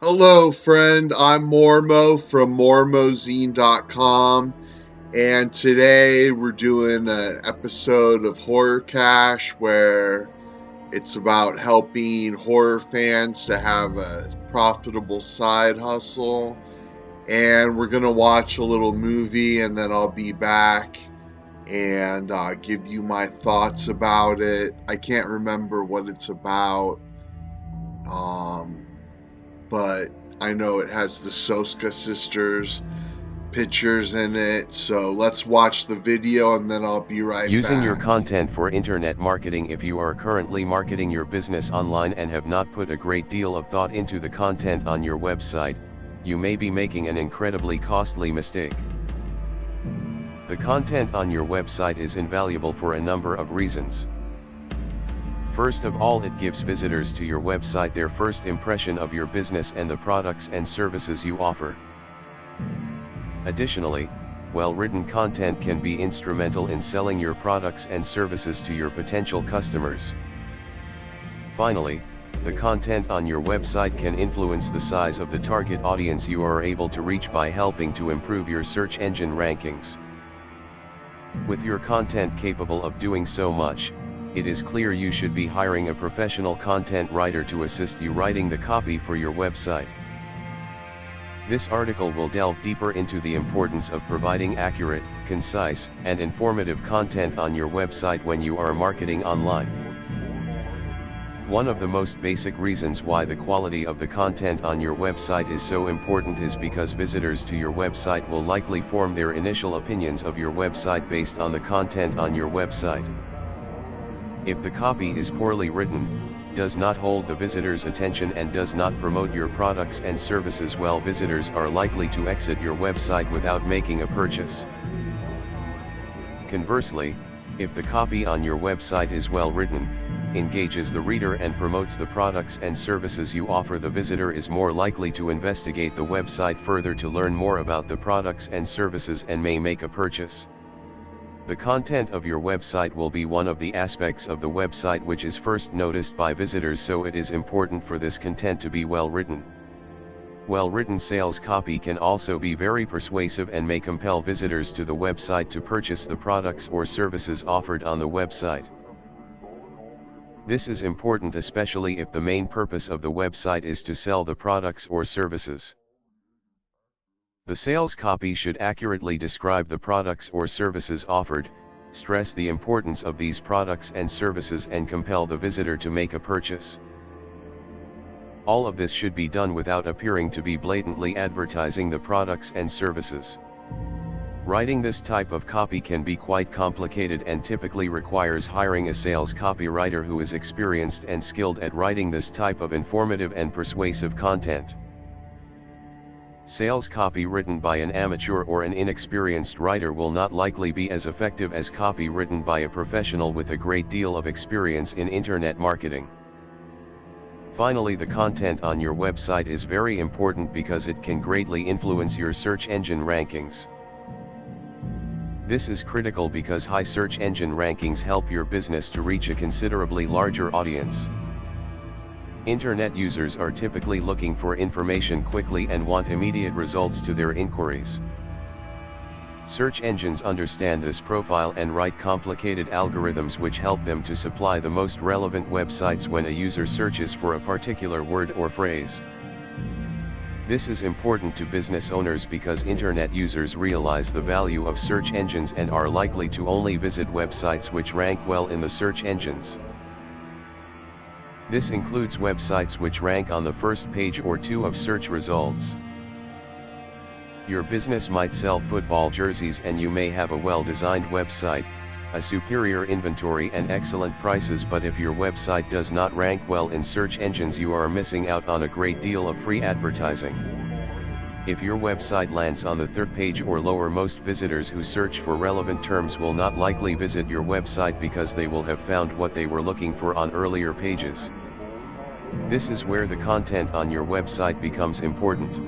Hello, friend. I'm Mormo from mormozine.com, and today we're doing an episode of Horror Cash where it's about helping horror fans to have a profitable side hustle. And we're going to watch a little movie, and then I'll be back and give you my thoughts about it. I can't remember what it's about. Um, but I know it has the Soska sisters pictures in it. So let's watch the video and then I'll be right Using your back. content for internet marketing. If you are currently marketing your business online and have not put a great deal of thought into the content on your website, you may be making an incredibly costly mistake. The content on your website is invaluable for a number of reasons. First of all, it gives visitors to your website their first impression of your business and the products and services you offer. Additionally, well-written content can be instrumental in selling your products and services to your potential customers. Finally, the content on your website can influence the size of the target audience you are able to reach by helping to improve your search engine rankings. With your content capable of doing so much, it is clear you should be hiring a professional content writer to assist you writing the copy for your website. This article will delve deeper into the importance of providing accurate, concise, and informative content on your website when you are marketing online. One of the most basic reasons why the quality of the content on your website is so important is because visitors to your website will likely form their initial opinions of your website based on the content on your website. If the copy is poorly written, does not hold the visitor's attention and does not promote your products and services well, visitors are likely to exit your website without making a purchase. Conversely, if the copy on your website is well written, engages the reader and promotes the products and services you offer, the visitor is more likely to investigate the website further to learn more about the products and services and may make a purchase. The content of your website will be one of the aspects of the website which is first noticed by visitors, so it is important for this content to be well written. Well-written sales copy can also be very persuasive and may compel visitors to the website to purchase the products or services offered on the website. This is important especially if the main purpose of the website is to sell the products or services. The sales copy should accurately describe the products or services offered, stress the importance of these products and services, and compel the visitor to make a purchase. All of this should be done without appearing to be blatantly advertising the products and services. Writing this type of copy can be quite complicated and typically requires hiring a sales copywriter who is experienced and skilled at writing this type of informative and persuasive content. Sales copy written by an amateur or an inexperienced writer will not likely be as effective as copy written by a professional with a great deal of experience in internet marketing. Finally, the content on your website is very important because it can greatly influence your search engine rankings. This is critical because high search engine rankings help your business to reach a considerably larger audience. Internet users are typically looking for information quickly and want immediate results to their inquiries. Search engines understand this profile and write complicated algorithms which help them to supply the most relevant websites when a user searches for a particular word or phrase. This is important to business owners because internet users realize the value of search engines and are likely to only visit websites which rank well in the search engines. This includes websites which rank on the first page or two of search results. Your business might sell football jerseys and you may have a well-designed website, a superior inventory and excellent prices, but if your website does not rank well in search engines, you are missing out on a great deal of free advertising. If your website lands on the third page or lower, most visitors who search for relevant terms will not likely visit your website because they will have found what they were looking for on earlier pages. This is where the content on your website becomes important.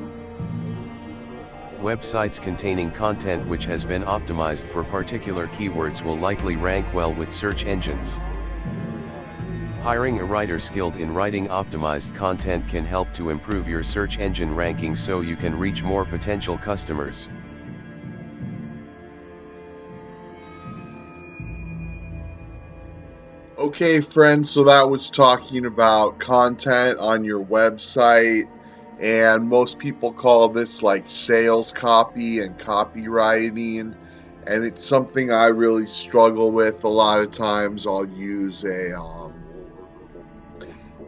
Websites containing content which has been optimized for particular keywords will likely rank well with search engines. Hiring a writer skilled in writing optimized content can help to improve your search engine rankings so you can reach more potential customers. Okay, friends, so that was talking about content on your website, and most people call this like sales copy and copywriting, and it's something I really struggle with. A lot of times I'll use a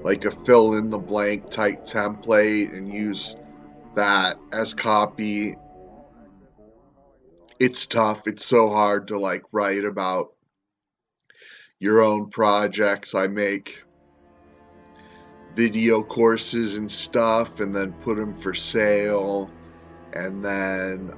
like a fill in the blank type template and use that as copy. It's tough. It's so hard to like write about your own projects. I make video courses and stuff and then put them for sale, and then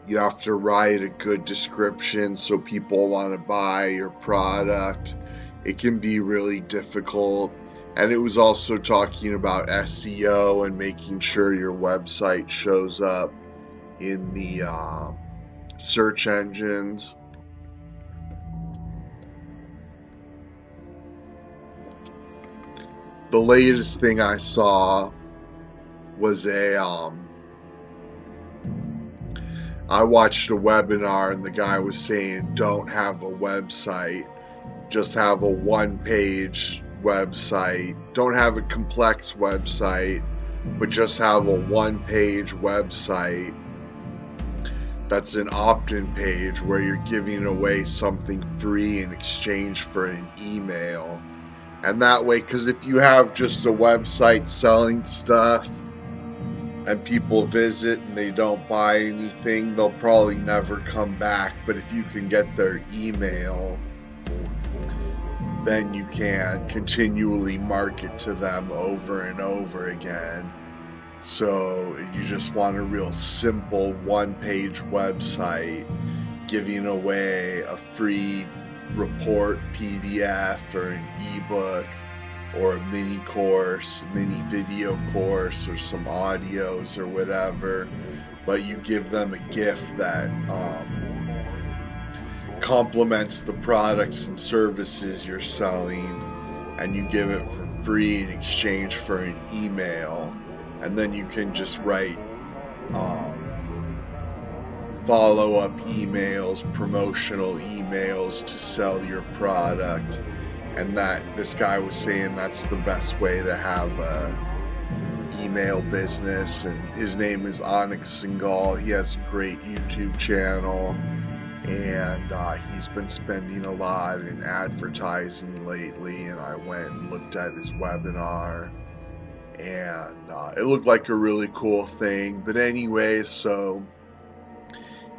you have to write a good description so people want to buy your product. It can be really difficult. And it was also talking about SEO and making sure your website shows up in the search engines. The latest thing I saw was I watched a webinar and the guy was saying don't have a website, just have a one-page website. Don't have a complex website, but just have a one-page website that's an opt-in page where you're giving away something free in exchange for an email. And that way, because if you have just a website selling stuff and people visit and they don't buy anything, they'll probably never come back. But if you can get their email, then you can continually market to them over and over again. So you just want a real simple one-page website giving away a free report PDF or an ebook or a mini course, mini video course, or some audios or whatever, but you give them a gift that complements the products and services you're selling, and you give it for free in exchange for an email. And then you can just write follow-up emails, promotional emails to sell your product. And that this guy was saying that's the best way to have a email business. And his name is Onyx Singal. He has a great YouTube channel, and he's been spending a lot in advertising lately. And I went and looked at his webinar, and it looked like a really cool thing. But anyways, so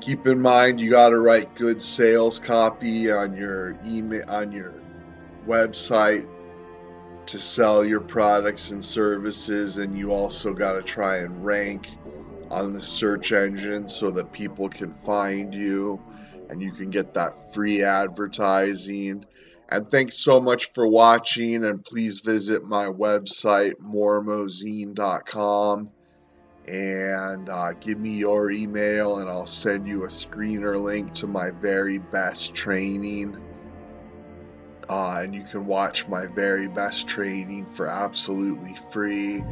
keep in mind you got to write good sales copy on your email, on your website, to sell your products and services, and you also got to try and rank on the search engine so that people can find you and you can get that free advertising. And thanks so much for watching, and please visit my website mormozine.com and give me your email and I'll send you a screener link to my very best training. And you can watch my very best training for absolutely free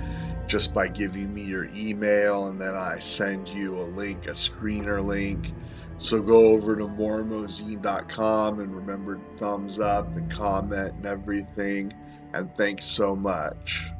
just by giving me your email, and then I send you a link, a screener link. So go over to mormozine.com and remember to thumbs up and comment and everything. And thanks so much.